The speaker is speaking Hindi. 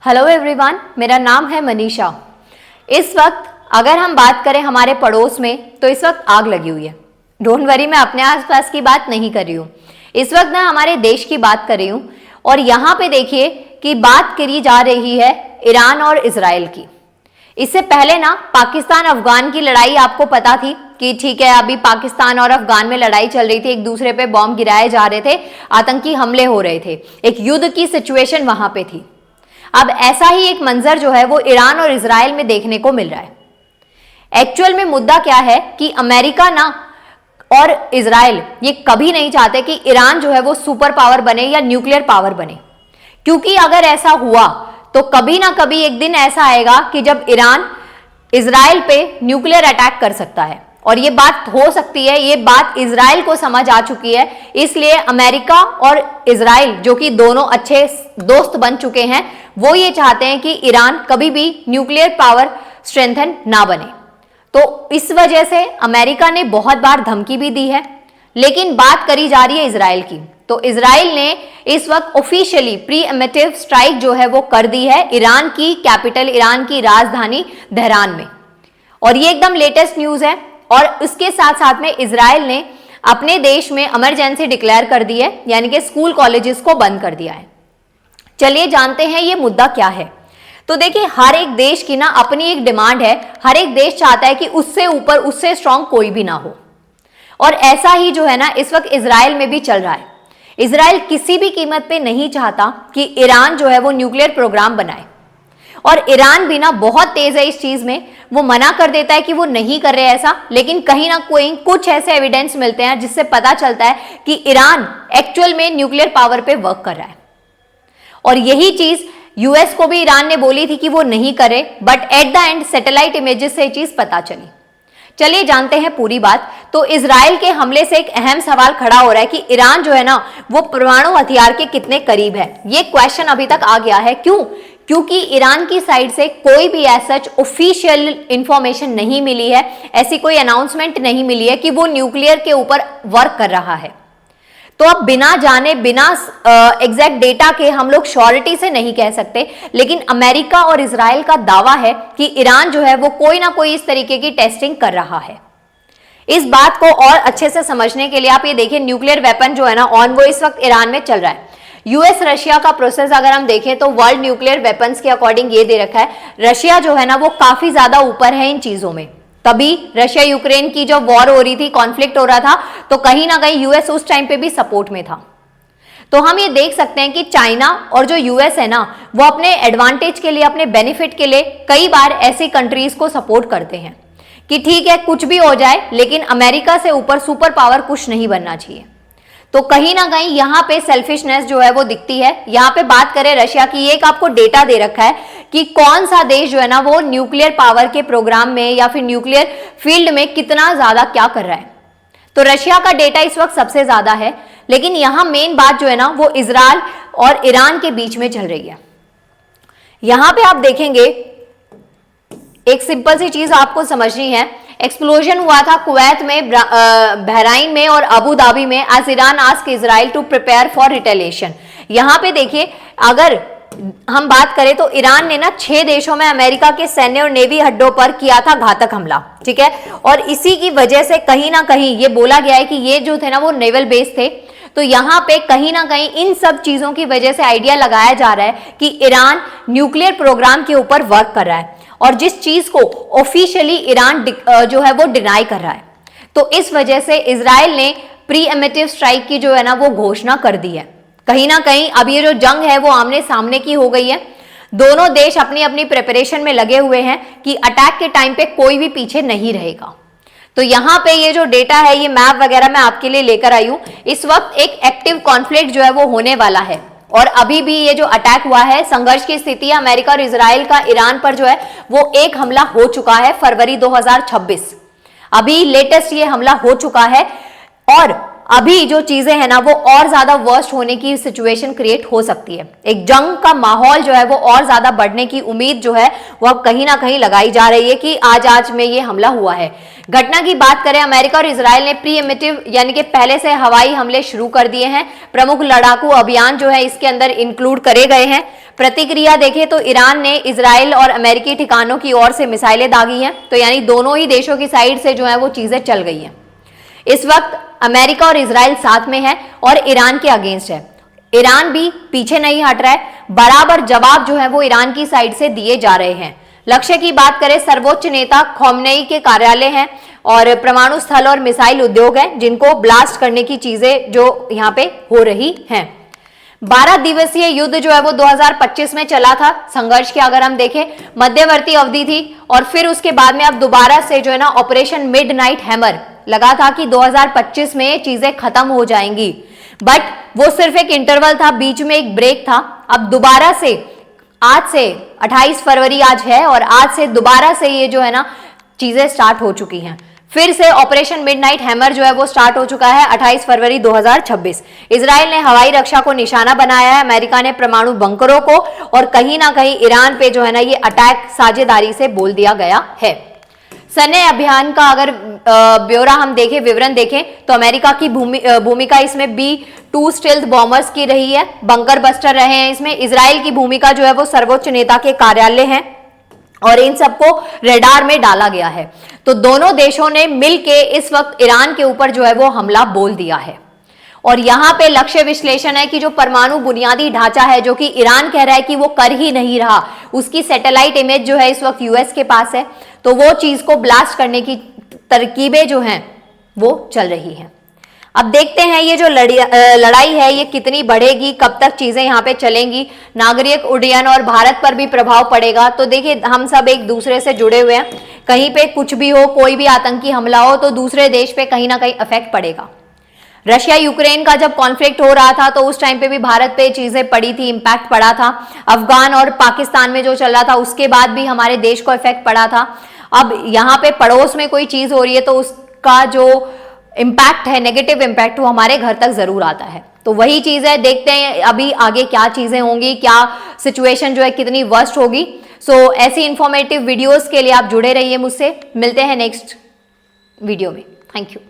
हेलो एवरीवन, मेरा नाम है मनीषा। इस वक्त अगर हम बात करें हमारे पड़ोस में तो इस वक्त आग लगी हुई है। डोंट वरी, मैं अपने आसपास की बात नहीं कर रही हूँ, इस वक्त मैं हमारे देश की बात कर रही हूँ। और यहाँ पे देखिए कि बात करी जा रही है ईरान और इजराइल की। इससे पहले ना पाकिस्तान अफगान की लड़ाई आपको पता थी कि ठीक है, अभी पाकिस्तान और अफगान में लड़ाई चल रही थी, एक दूसरे पे बॉम्ब गिराए जा रहे थे, आतंकी हमले हो रहे थे, एक युद्ध की सिचुएशन वहां पे थी। अब ऐसा ही एक मंजर जो है वो ईरान और इजराइल में देखने को मिल रहा है। एक्चुअल में मुद्दा क्या है कि अमेरिका ना और इजराइल ये कभी नहीं चाहते कि ईरान जो है वो सुपर पावर बने या न्यूक्लियर पावर बने, क्योंकि अगर ऐसा हुआ तो कभी ना कभी एक दिन ऐसा आएगा कि जब ईरान इजराइल पे न्यूक्लियर अटैक कर सकता है। और ये बात हो सकती है, ये बात इजराइल को समझ आ चुकी है। इसलिए अमेरिका और इजराइल जो कि दोनों अच्छे दोस्त बन चुके हैं, वो ये चाहते हैं कि ईरान कभी भी न्यूक्लियर पावर स्ट्रेंथन ना बने। तो इस वजह से अमेरिका ने बहुत बार धमकी भी दी है, लेकिन बात करी जा रही है इजराइल की। तो इजराइल ने इस वक्त ऑफिशियली प्रीएम्प्टिव स्ट्राइक जो है वो कर दी है ईरान की कैपिटल, ईरान की राजधानी तेहरान में। और ये एकदम लेटेस्ट न्यूज है। और उसके साथ साथ में इजराइल ने अपने देश में इमरजेंसी डिक्लेयर कर दी है, यानी कि स्कूल कॉलेजेस को बंद कर दिया है। चलिए जानते हैं ये मुद्दा क्या है। तो देखिए, हर एक देश की ना अपनी एक डिमांड है। हर एक देश चाहता है कि उससे ऊपर, उससे स्ट्रांग कोई भी ना हो। और ऐसा ही जो है ना इस वक्त इजराइल में भी चल रहा है। इजराइल किसी भी कीमत पे नहीं चाहता कि ईरान जो है वो न्यूक्लियर प्रोग्राम बनाए। और ईरान भी ना बहुत तेज है इस चीज में, वो मना कर देता है कि वो नहीं कर रहे ऐसा, लेकिन कहीं ना कोई कुछ ऐसे एविडेंस मिलते हैं जिससे पता चलता है कि ईरान एक्चुअल में न्यूक्लियर पावर पे वर्क कर रहा है। और यही चीज यूएस को भी ईरान ने बोली थी कि वो नहीं करे, but at the end satellite images से ये चीज पता चली। चलिए जानते हैं पूरी बात। तो इजराइल के हमले से एक अहम सवाल खड़ा हो रहा है कि ईरान जो है ना वो परमाणु हथियार के कितने करीब है। ये क्वेश्चन अभी तक आ गया है। क्यों? क्योंकि ईरान की साइड से कोई भी सच ऑफिशियल इंफॉर्मेशन नहीं मिली है, ऐसी कोई अनाउंसमेंट नहीं मिली है कि वो न्यूक्लियर के ऊपर वर्क कर रहा है। तो अब बिना जाने, बिना एग्जैक्ट डेटा के हम लोग श्योरिटी से नहीं कह सकते, लेकिन अमेरिका और इजराइल का दावा है कि ईरान जो है वो कोई ना कोई इस तरीके की टेस्टिंग कर रहा है। इस बात को और अच्छे से समझने के लिए आप ये देखिए, न्यूक्लियर वेपन जो है ना ऑन वो इस वक्त ईरान में चल रहा है। यूएस रशिया का प्रोसेस अगर हम देखें तो वर्ल्ड न्यूक्लियर वेपन्स के अकॉर्डिंग ये दे रखा है, रशिया जो है ना वो काफी ज्यादा ऊपर है इन चीजों में। तभी रशिया यूक्रेन की जो वॉर हो रही थी, कॉन्फ्लिक्ट हो रहा था, तो कहीं ना कहीं यूएस उस टाइम पे भी सपोर्ट में था। तो हम ये देख सकते हैं कि चाइना और जो यूएस है ना वो अपने एडवांटेज के लिए, अपने बेनिफिट के लिए कई बार ऐसी कंट्रीज को सपोर्ट करते हैं कि ठीक है कुछ भी हो जाए, लेकिन अमेरिका से ऊपर सुपर पावर कुछ नहीं बनना चाहिए। तो कहीं ना कहीं यहाँ पे सेल्फिशनेस जो है वो दिखती है। यहाँ पे बात करें रशिया की, एक आपको डेटा दे रखा है कि कौन सा देश जो है ना वो न्यूक्लियर पावर के प्रोग्राम में या फिर न्यूक्लियर फील्ड में कितना ज्यादा क्या कर रहा है। तो रशिया का डेटा इस वक्त सबसे ज्यादा है, लेकिन यहाँ मेन बात जो है ना वो इजराइल और ईरान के बीच में चल रही है। यहाँ पे आप देखेंगे एक सिंपल सी चीज आपको समझनी है। एक्सप्लोजन हुआ था कुवैत में, बहराइन में और अबू धाबी में, as Iran ask Israel to prepare for retaliation. यहाँ पे देखिए, अगर हम बात करें तो ईरान ने ना 6 देशों में अमेरिका के सैन्य और नेवी अड्डों पर किया था घातक हमला, ठीक है। और इसी की वजह से कहीं ना कहीं ये बोला गया है कि ये जो थे ना वो नेवल बेस थे। तो यहाँ पे कहीं ना कहीं इन सब चीजों की वजह से आइडिया लगाया जा रहा है कि ईरान न्यूक्लियर प्रोग्राम के ऊपर वर्क कर रहा है, और जिस चीज को ऑफिशियली ईरान जो है वो डिनाई कर रहा है। तो इस वजह से इजराइल ने प्रीएम्प्टिव स्ट्राइक की जो है ना वो घोषणा कर दी है। कहीं ना कहीं अब ये जो जंग है वो आमने सामने की हो गई है। दोनों देश अपनी अपनी प्रिपरेशन में लगे हुए हैं कि अटैक के टाइम पे कोई भी पीछे नहीं रहेगा। तो यहाँ पे ये जो डेटा है, ये मैप वगैरह मैं आपके लिए लेकर आई हूं। इस वक्त एक एक्टिव कॉन्फ्लिक्ट जो है वो होने वाला है, और अभी भी ये जो अटैक हुआ है, संघर्ष की स्थिति है। अमेरिका और इजराइल का ईरान पर जो है वो एक हमला हो चुका है फरवरी 2026। अभी लेटेस्ट ये हमला हो चुका है। और अभी जो चीजें हैं ना वो और ज्यादा वर्स्ट होने की सिचुएशन क्रिएट हो सकती है। एक जंग का माहौल जो है वो और ज्यादा बढ़ने की उम्मीद जो है वो अब कहीं ना कहीं लगाई जा रही है कि आज में ये हमला हुआ है। घटना की बात करें, अमेरिका और इजराइल ने प्रीएम्प्टिव यानी कि पहले से हवाई हमले शुरू कर दिए हैं। प्रमुख लड़ाकू अभियान जो है इसके अंदर इंक्लूड करे गए हैं। प्रतिक्रिया देखें तो ईरान ने इजराइल और अमेरिकी ठिकानों की ओर से मिसाइलें दागी हैं, तो यानी दोनों ही देशों की साइड से जो है वो चीजें चल गई हैं। इस वक्त अमेरिका और इजराइल साथ में है और ईरान के अगेंस्ट है। ईरान भी पीछे नहीं हट रहा है, बराबर जवाब जो है वो ईरान की साइड से दिए जा रहे हैं। लक्ष्य की बात करें, सर्वोच्च नेता खोमेनी के कार्यालय हैं और परमाणु स्थल और मिसाइल उद्योग हैं जिनको ब्लास्ट करने की चीजें जो यहाँ पे हो रही हैं। 12 दिवसीय युद्ध जो है वो 2025 में चला था। संघर्ष की अगर हम देखें, मध्यवर्ती अवधि थी और फिर उसके बाद में अब दोबारा से जो है ना ऑपरेशन मिडनाइट हैमर लगा था कि 2025 में चीजें खत्म हो जाएंगी, बट वो सिर्फ एक इंटरवल था, बीच में एक ब्रेक था। अब दोबारा से आज से 28 फरवरी आज है और आज से दोबारा से ये जो है ना चीजें स्टार्ट हो चुकी हैं। फिर से ऑपरेशन मिडनाइट हैमर जो है वो स्टार्ट हो चुका है 28 फरवरी 2026। इजराइल ने हवाई रक्षा को निशाना बनाया है, अमेरिका ने परमाणु बंकरों को, और कहीं ना कहीं ईरान पे जो है ना ये अटैक साझेदारी से बोल दिया गया है। सैन्य अभियान का अगर ब्यौरा हम देखें, विवरण देखें, तो अमेरिका की भूमिका इसमें B-2 स्टेल्थ बॉम्बर्स की रही है, बंकर बस्टर रहे हैं इसमें। इजराइल की भूमिका जो है वो सर्वोच्च नेता के कार्यालय है और इन सबको रडार में डाला गया है। तो दोनों देशों ने मिलके इस वक्त ईरान के ऊपर जो है वो हमला बोल दिया है। और यहां पे लक्ष्य विश्लेषण है कि जो परमाणु बुनियादी ढांचा है जो कि ईरान कह रहा है कि वो कर ही नहीं रहा, उसकी सैटेलाइट इमेज जो है इस वक्त यूएस के पास है, तो वो चीज को ब्लास्ट करने की तरकीबें जो हैं वो चल रही हैं। अब देखते हैं ये जो लड़ाई है ये कितनी बढ़ेगी, कब तक चीजें यहाँ पे चलेंगी, नागरिक उड्डयन और भारत पर भी प्रभाव पड़ेगा। तो देखिए हम सब एक दूसरे से जुड़े हुए हैं, कहीं पे कुछ भी हो, कोई भी आतंकी हमला हो तो दूसरे देश पे कहीं ना कहीं इफेक्ट पड़ेगा। रशिया यूक्रेन का जब कॉन्फ्लिक्ट हो रहा था तो उस टाइम पे भी भारत पे चीजें पड़ी थी, इंपैक्ट पड़ा था। अफगान और पाकिस्तान में जो चल रहा था उसके बाद भी हमारे देश को इफेक्ट पड़ा था। अब यहाँ पे पड़ोस में कोई चीज हो रही है तो उसका जो इम्पैक्ट है, नेगेटिव इम्पैक्ट, वो हमारे घर तक जरूर आता है। तो वही चीज है, देखते हैं अभी आगे क्या चीजें होंगी, क्या सिचुएशन जो है कितनी वर्स्ट होगी। सो ऐसी इंफॉर्मेटिव वीडियोस के लिए आप जुड़े रहिए मुझसे। मिलते हैं नेक्स्ट वीडियो में। Thank you.